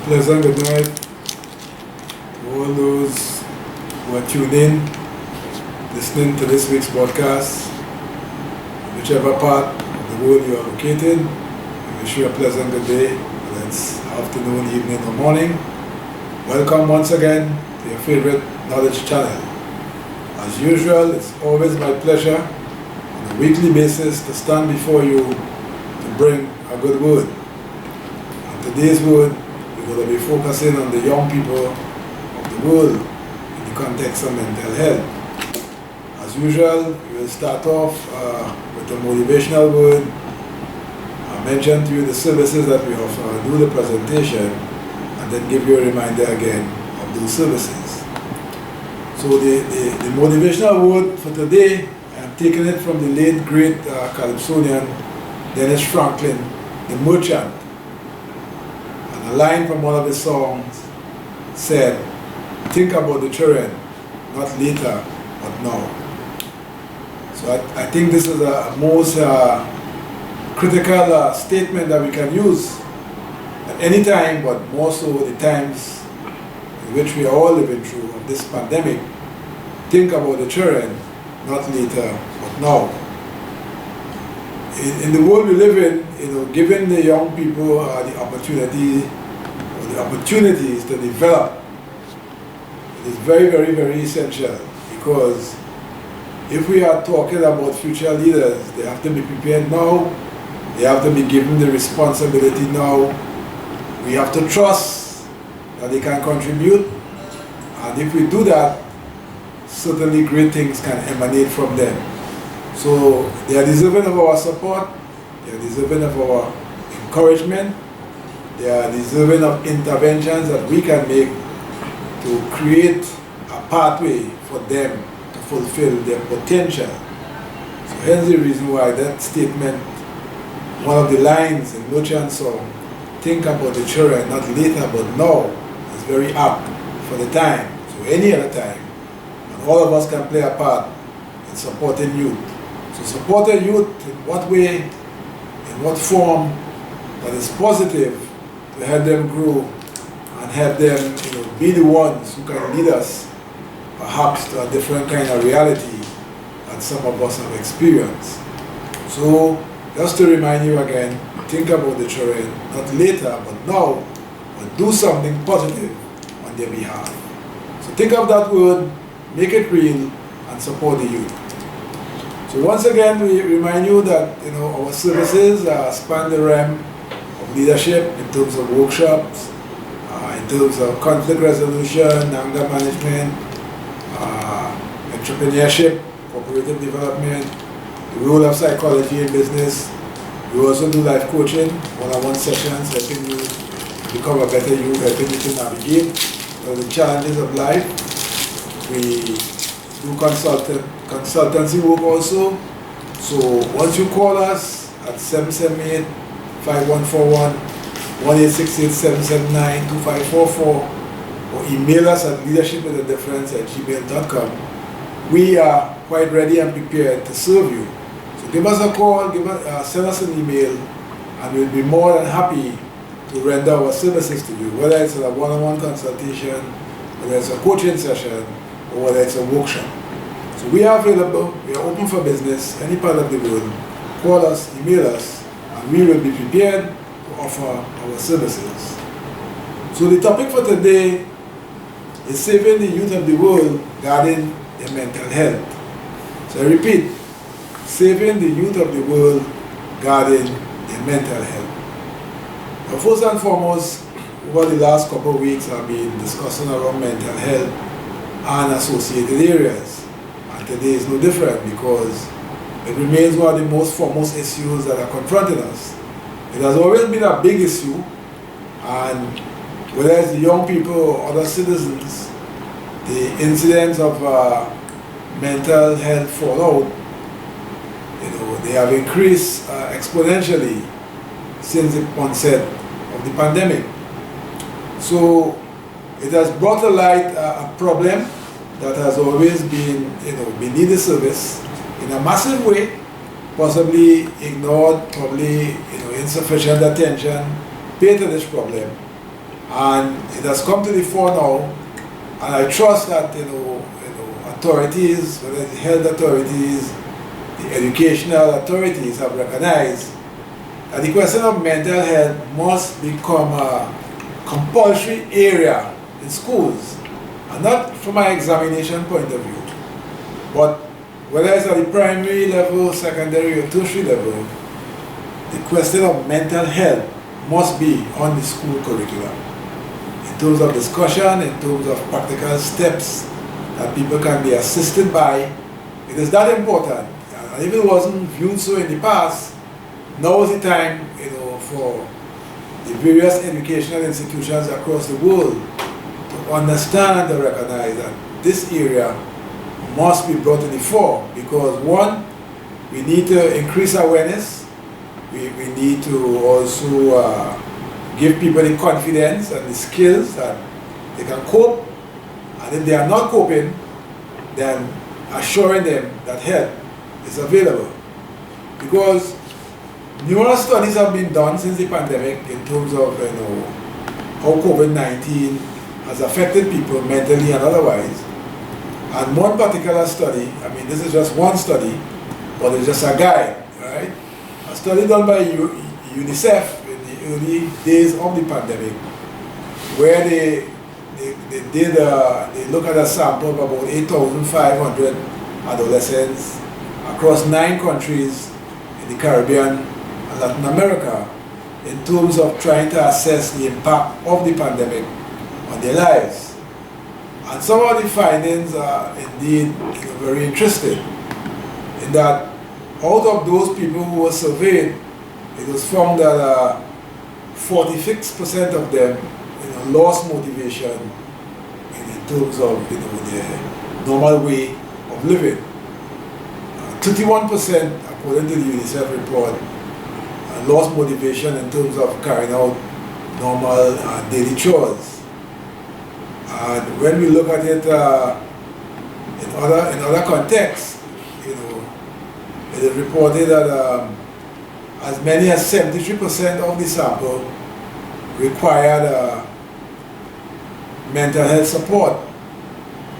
pleasant good night to all those who are tuned in, listening to this week's podcast. Whichever part of the world you are located, I wish you a pleasant good day, whether it's afternoon, evening, or morning. Welcome once again to your favorite knowledge channel. As usual, it's always my pleasure on a weekly basis to stand before you to bring a good word. And today's word, we're going to be focusing on the young people of the world in the context of mental health. As usual, we will start off with a motivational word. I mentioned to you the services that we offer, do the presentation, and then give you a reminder again of those services. So the motivational word for today, I'm taking it from the late great Calypsonian Dennis Franklin, the merchant. And a line from one of his songs said, "Think about the children, not later, but now." So I think this is a most critical statement that we can use at any time, but more so the times in which we are all living through of this pandemic. Think about the children, not later, but now. In the world we live in, giving the young people the opportunity or the opportunities to develop, it is very, very, very essential, because if we are talking about future leaders, they have to be prepared now. They have to be given the responsibility now. We have to trust that they can contribute, and if we do that, certainly great things can emanate from them. So they are deserving of our support, they are deserving of our encouragement, they are deserving of interventions that we can make to create a pathway for them to fulfill their potential. So hence the reason why that statement, one of the lines in Merchant's song, "Think about the children, not later but now," is very apt for the time. So any other time, and all of us can play a part in supporting youth. So support the youth in what way, in what form that is positive to help them grow and help them be the ones who can lead us perhaps to a different kind of reality that some of us have experienced. So just to remind you again, think about the children, not later but now, but do something positive on their behalf. So think of that word, make it real, and support the youth. So once again, we remind you that our services span the realm of leadership in terms of workshops, in terms of conflict resolution, anger management, entrepreneurship, cooperative development, the role of psychology in business. We also do life coaching, one-on-one sessions, helping you become a better you, helping you to navigate the challenges of life. We do consultancy work also. So once you call us at 778-5141, 1-868-779-2544, or email us at leadershipwithadifference@gmail.com, we are quite ready and prepared to serve you. So give us a call, send us an email, and we'll be more than happy to render our services to you, whether it's a one-on-one consultation, whether it's a coaching session, or whether it's a workshop. So we are available, we are open for business, any part of the world. Call us, email us, and we will be prepared to offer our services. So the topic for today is saving the youth of the world, guarding their mental health. So I repeat, saving the youth of the world, guarding their mental health. Now, first and foremost, over the last couple of weeks, I've been discussing around mental health and associated areas. And today is no different, because it remains one of the most foremost issues that are confronting us. It has always been a big issue, and whether it's the young people or other citizens, the incidence of mental health fallout, they have increased exponentially since the onset of the pandemic. So it has brought to light a problem that has always been, beneath the surface in a massive way, possibly ignored, probably insufficient attention paid to this problem. And it has come to the fore now, and I trust that authorities, whether the health authorities, the educational authorities, have recognized that the question of mental health must become a compulsory area in schools, and not from an examination point of view, but whether it's at the primary level, secondary or tertiary level, the question of mental health must be on the school curriculum in terms of discussion, in terms of practical steps that people can be assisted by. It is that important, and if it wasn't viewed so in the past, now is the time, for the various educational institutions across the world to understand and to recognize that this area must be brought to the fore, because one, we need to increase awareness, we need to also give people the confidence and the skills that they can cope, and if they are not coping, then assuring them that help is available. Because numerous studies have been done since the pandemic in terms of how COVID-19 has affected people mentally and otherwise. And one particular study, I mean this is just one study, but it's just a guide, right? A study done by UNICEF in the early days of the pandemic, where they look at a sample of about 8,500 adolescents across 9 countries in the Caribbean and Latin America in terms of trying to assess the impact of the pandemic on their lives. And some of the findings are indeed very interesting, in that out of those people who were surveyed, it was found that 46% of them lost motivation in terms of their normal way of living. 31%, according to the UNICEF report, lost motivation in terms of carrying out normal daily chores. And when we look at it in other contexts, it is reported that as many as 73% of the sample required mental health support,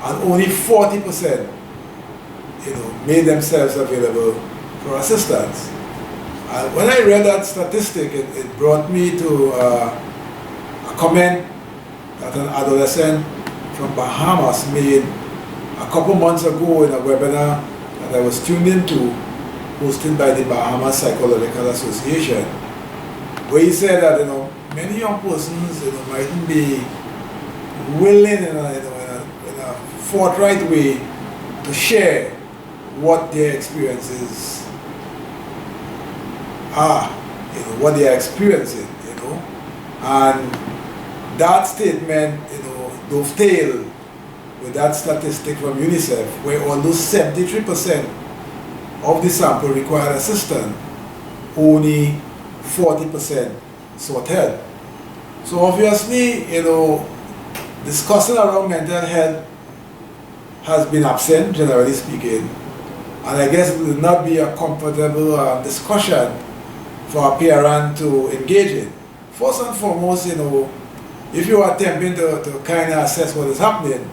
and only 40% made themselves available for assistance. And when I read that statistic, it brought me to a comment that an adolescent from Bahamas made a couple months ago in a webinar that I was tuned into, hosted by the Bahamas Psychological Association, where he said that many young persons mightn't be willing in a forthright way to share what their experiences are, what they are experiencing, and that statement, dovetail with that statistic from UNICEF, where although 73% of the sample required assistance, only 40% sought help. So obviously, discussing around mental health has been absent, generally speaking, and I guess it will not be a comfortable discussion for a parent to engage in. First and foremost, if you are attempting to kind of assess what is happening,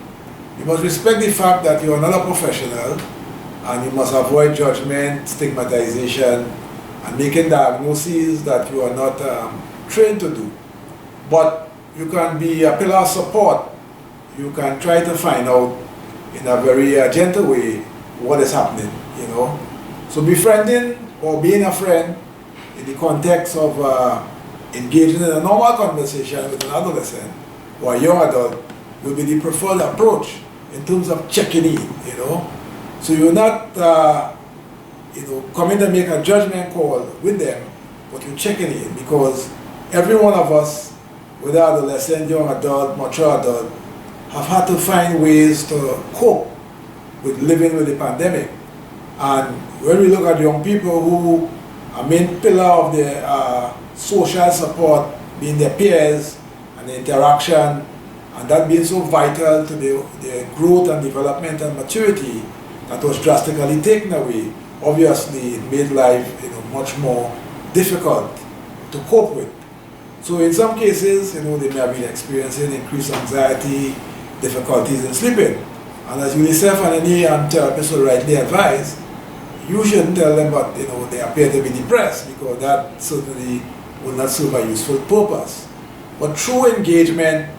you must respect the fact that you are not a professional, and you must avoid judgment, stigmatization, and making diagnoses that you are not trained to do. But you can be a pillar of support. You can try to find out in a very gentle way what is happening, So befriending or being a friend in the context of engaging in a normal conversation with an adolescent or a young adult will be the preferred approach in terms of checking in, So you're not, coming to make a judgment call with them, but you're checking in, because every one of us, whether adolescent, young adult, mature adult, have had to find ways to cope with living with the pandemic. And when we look at young people who are main pillar of their social support, being their peers and the interaction, and that being so vital to their growth and development and maturity, that was drastically taken away, obviously it made life much more difficult to cope with. So in some cases, they may have been experiencing increased anxiety, difficulties in sleeping. And as UNICEF and any therapist will rightly advise, you shouldn't tell them, but they appear to be depressed, because that certainly will not serve a useful purpose. But through engagement,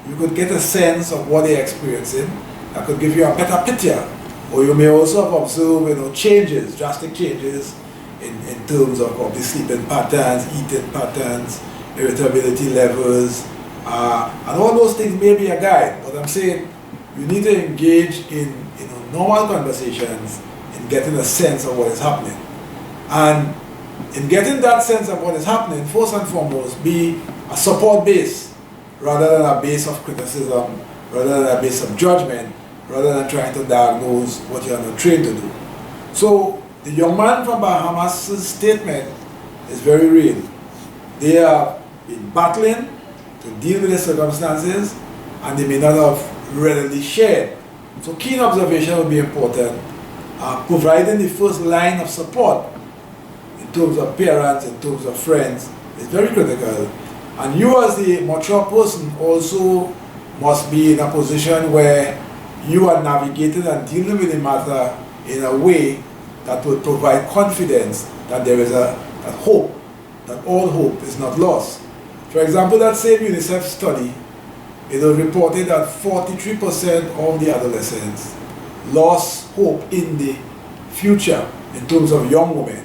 you could get a sense of what they're experiencing. That could give you a better picture. Or you may also have observed changes, drastic changes in terms of the sleeping patterns, eating patterns, irritability levels, and all those things may be a guide. But I'm saying you need to engage in normal conversations in getting a sense of what is happening. And in getting that sense of what is happening, first and foremost, be a support base rather than a base of criticism, rather than a base of judgment, rather than trying to diagnose what you are not trained to do. So the young man from Bahamas' statement is very real. They have been battling to deal with the circumstances, and they may not have readily shared. So keen observation will be important. Providing the first line of support in terms of parents, in terms of friends, is very critical. And you as the mature person also must be in a position where you are navigating and dealing with the matter in a way that will provide confidence that there is that hope, that all hope is not lost. For example, that same UNICEF study, it was reported that 43% of the adolescents lost hope in the future in terms of young women,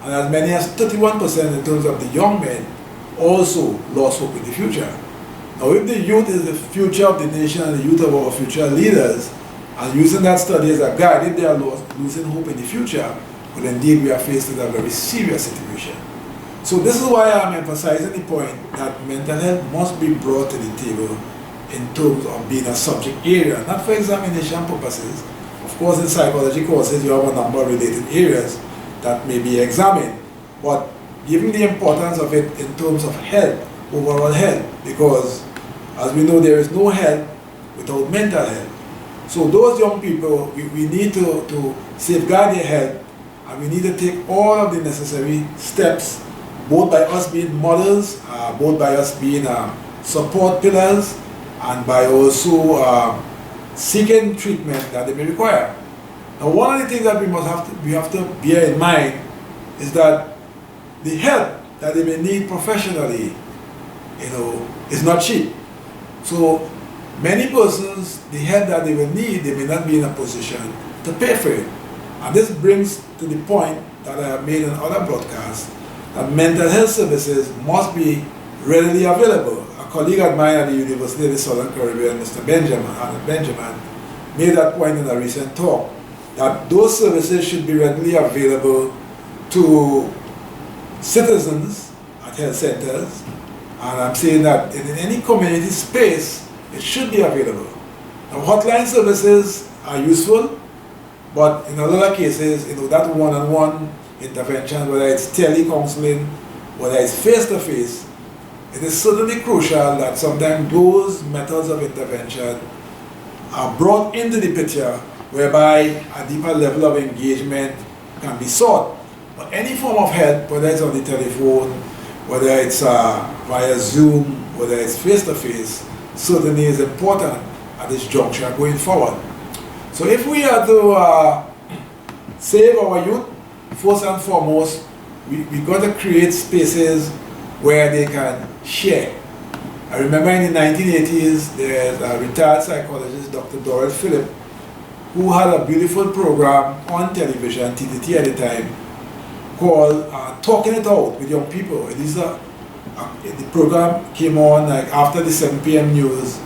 and as many as 31% in terms of the young men also lost hope in the future. Now, if the youth is the future of the nation and the youth of our future leaders, and using that study as a guide, if they are losing hope in the future, well, indeed we are faced with a very serious situation. So this is why I'm emphasizing the point that mental health must be brought to the table in terms of being a subject area, not for examination purposes. Of course, in psychology courses, you have a number of related areas that may be examined, but giving the importance of it in terms of health, overall health, because as we know, there is no health without mental health. So those young people, we need to safeguard their health, and we need to take all of the necessary steps, both by us being models, both by us being support pillars, and by also seeking treatment that they may require. Now, one of the things that we have to bear in mind is that the help that they may need professionally, is not cheap. So many persons, the help that they will need, they may not be in a position to pay for it. And this brings to the point that I have made in other broadcasts, that mental health services must be readily available. A colleague of mine at the University of the Southern Caribbean, Mr. Benjamin, made that point in a recent talk, that those services should be readily available to citizens at health centers, and I'm saying that in any community space, it should be available. Now, hotline services are useful, but in a lot of cases, that one-on-one intervention, whether it's telecounseling, whether it's face-to-face, it is certainly crucial that sometimes those methods of intervention are brought into the picture, whereby a deeper level of engagement can be sought. But any form of help, whether it's on the telephone, whether it's via Zoom, whether it's face-to-face, certainly is important at this juncture going forward. So if we are to save our youth, first and foremost, we got to create spaces where they can share. I remember in the 1980s, there's a retired psychologist, Dr. Doral Phillip, who had a beautiful program on television, TTT at the time, called Talking It Out with Young People. The program came on after the 7 p.m. news,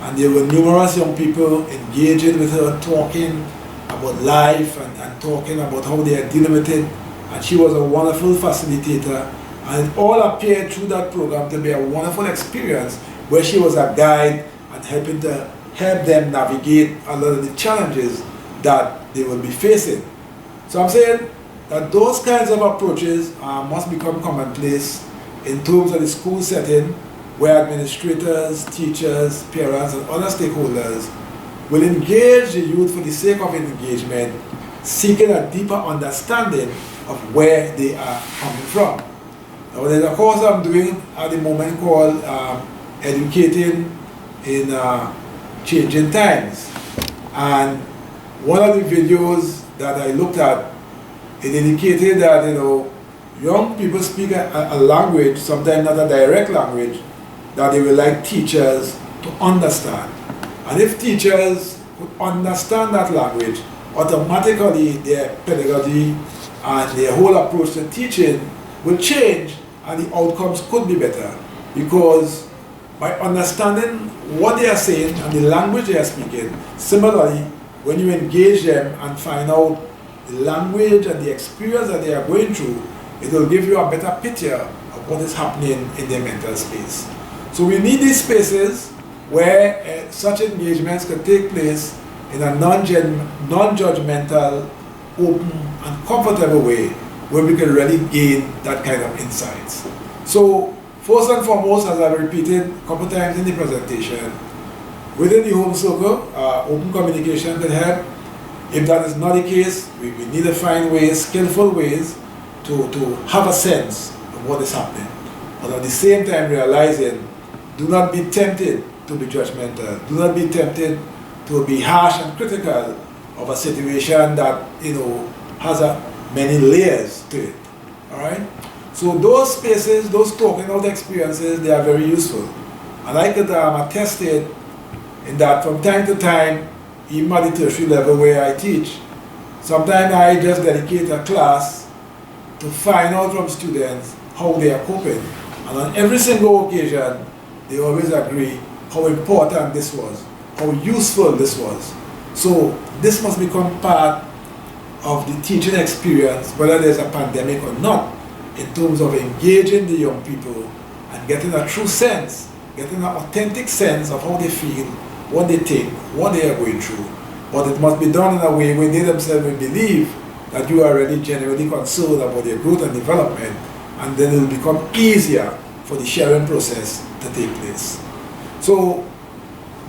and there were numerous young people engaging with her, talking about life and talking about how they are dealing with it. And she was a wonderful facilitator, and it all appeared through that program to be a wonderful experience where she was a guide and helping to help them navigate a lot of the challenges that they will be facing. So I'm saying that those kinds of approaches must become commonplace in terms of the school setting, where administrators, teachers, parents, and other stakeholders will engage the youth for the sake of engagement, seeking a deeper understanding of where they are coming from. Now, there's a course I'm doing at the moment called Educating in Changing Times. And one of the videos that I looked at, it indicated that, young people speak a language, sometimes not a direct language, that they will like teachers to understand. And if teachers could understand that language, automatically their pedagogy and their whole approach to teaching will change, and the outcomes could be better. Because by understanding what they are saying and the language they are speaking, similarly, when you engage them and find out the language and the experience that they are going through, it will give you a better picture of what is happening in their mental space. So we need these spaces where such engagements can take place in a non-judgmental, open and comfortable way, where we can really gain that kind of insights. So first and foremost, as I've repeated a couple times in the presentation, within the home circle, open communication can help. If that is not the case, we need to find ways, skillful ways, to have a sense of what is happening. But at the same time realizing, do not be tempted to be judgmental. Do not be tempted to be harsh and critical of a situation that, has many layers to it. Alright? So those spaces, those talking out experiences, they are very useful. And I could attest it in that from time to time, even at the tertiary level where I teach, sometimes I just dedicate a class to find out from students how they are coping. And on every single occasion, they always agree how important this was, how useful this was. So this must become part of the teaching experience, whether there's a pandemic or not, in terms of engaging the young people and getting a true sense, getting an authentic sense of how they feel, what they think, what they are going through. But it must be done in a way where they themselves will believe that you are really genuinely concerned about their growth and development, and then it will become easier for the sharing process to take place. So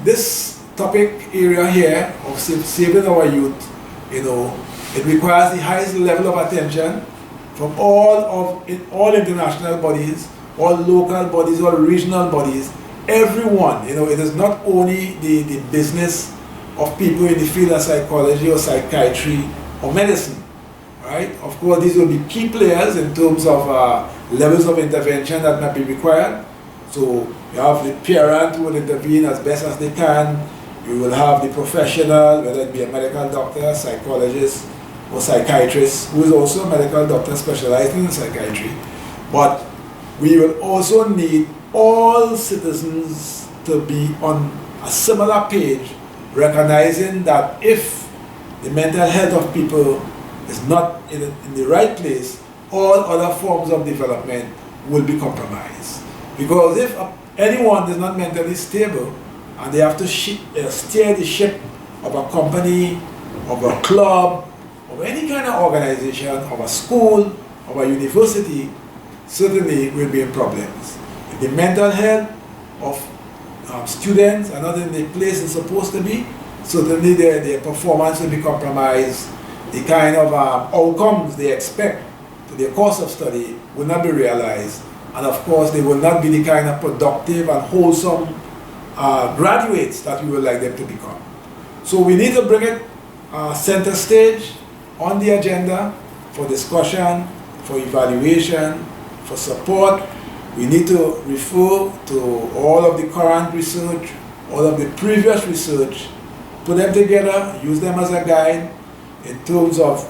this topic area here of saving our youth, it requires the highest level of attention from all international bodies, all local bodies, all regional bodies, everyone. It is not only the business of people in the field of psychology or psychiatry or medicine. Right? Of course, these will be key players in terms of levels of intervention that might be required. So you have the parent who will intervene as best as they can. You will have the professional, whether it be a medical doctor, psychologist, or psychiatrist, who is also a medical doctor specializing in psychiatry. But we will also need all citizens to be on a similar page, recognizing that if the mental health of people is not in the right place, all other forms of development will be compromised. Because if anyone is not mentally stable and they have to steer the ship of a company, of a club, of any kind of organization, of a school, of a university, certainly will be in problems. If the mental health of students are not in the place it's supposed to be, certainly their performance will be compromised. The kind of outcomes they expect to their course of study will not be realized. And of course, they will not be the kind of productive and wholesome graduates that we would like them to become. So we need to bring it center stage on the agenda for discussion, for evaluation, for support. We need to refer to all of the current research, all of the previous research, put them together, use them as a guide in terms of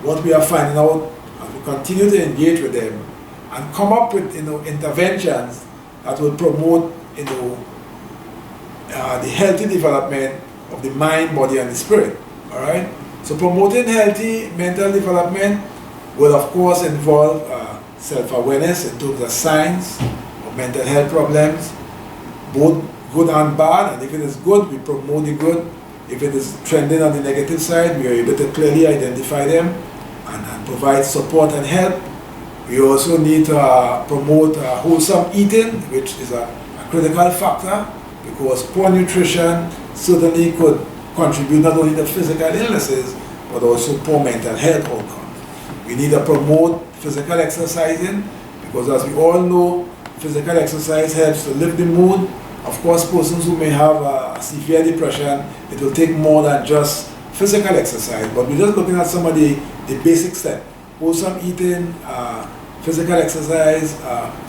what we are finding out, and we continue to engage with them and come up with interventions that will promote the healthy development of the mind, body, and the spirit. All right. So promoting healthy mental development will of course involve self-awareness in terms of signs of mental health problems, both good and bad. And if it is good, we promote the good. If it is trending on the negative side, we are able to clearly identify them and provide support and help. We also need to promote wholesome eating, which is a critical factor, because poor nutrition certainly could contribute not only to physical illnesses, but also poor mental health outcomes. We need to promote physical exercising, Because as we all know, physical exercise helps to lift the mood. Of course, persons who may have severe depression, it will take more than just physical exercise, but we're just looking at some of the basic steps. Wholesome eating, physical exercise,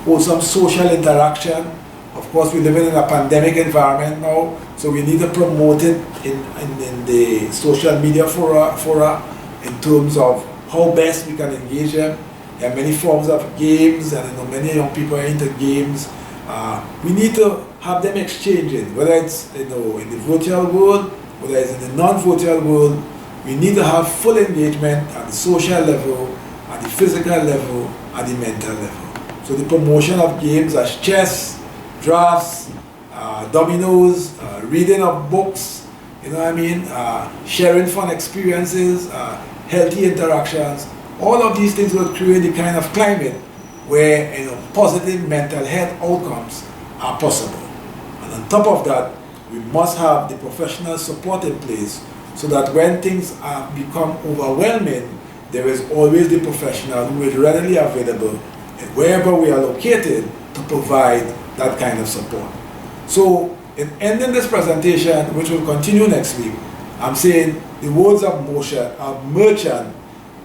wholesome social interaction. Of course, we're living in a pandemic environment now, so we need to promote it in the social media fora in terms of how best we can engage them. There are many forms of games, and many young people are into games. We need to have them exchanging, whether it's in the virtual world, whether it's in the non-virtual world. We need to have full engagement at the social level, at the physical level, at the mental level. So the promotion of games as chess, drafts, dominoes, reading of books, sharing fun experiences, healthy interactions, all of these things will create the kind of climate where positive mental health outcomes are possible. And on top of that, we must have the professional support in place so that when things become overwhelming, there is always the professional who is readily available and wherever we are located to provide that kind of support. So in ending this presentation, which will continue next week, I'm saying the words of Merchant,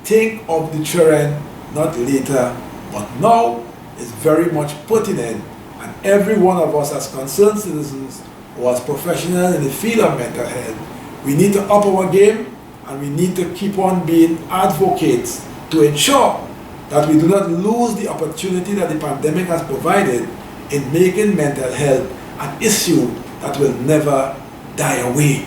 think of the children not later but now, is very much pertinent, and every one of us as concerned citizens or as professionals in the field of mental health, we need to up our game, and we need to keep on being advocates to ensure that we do not lose the opportunity that the pandemic has provided in making mental health an issue that will never die away,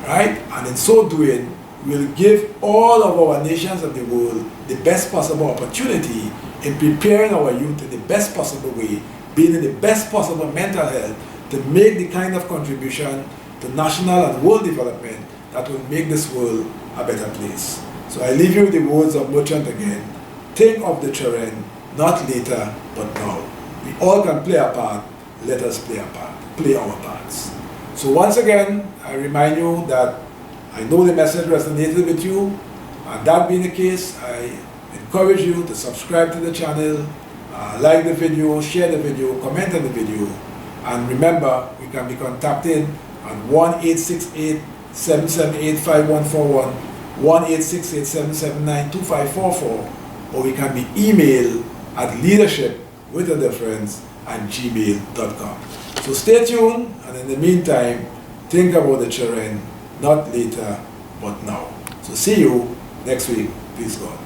right? And in so doing, we'll give all of our nations of the world the best possible opportunity in preparing our youth in the best possible way, being in the best possible mental health, to make the kind of contribution to national and world development that will make this world a better place. So I leave you with the words of Merchant again. Think of the children, not later, but now. We all can play a part. Let us play our parts. So once again, I remind you that I know the message resonated with you, and that being the case, I encourage you to subscribe to the channel, like the video, share the video, comment on the video, and remember, we can be contacted on 1-868-778-5141, 1-868-779-2544, or we can be emailed at leadershipwithadifference@gmail.com. So stay tuned, and in the meantime, think about the children, not later, but now. So see you next week. Peace God.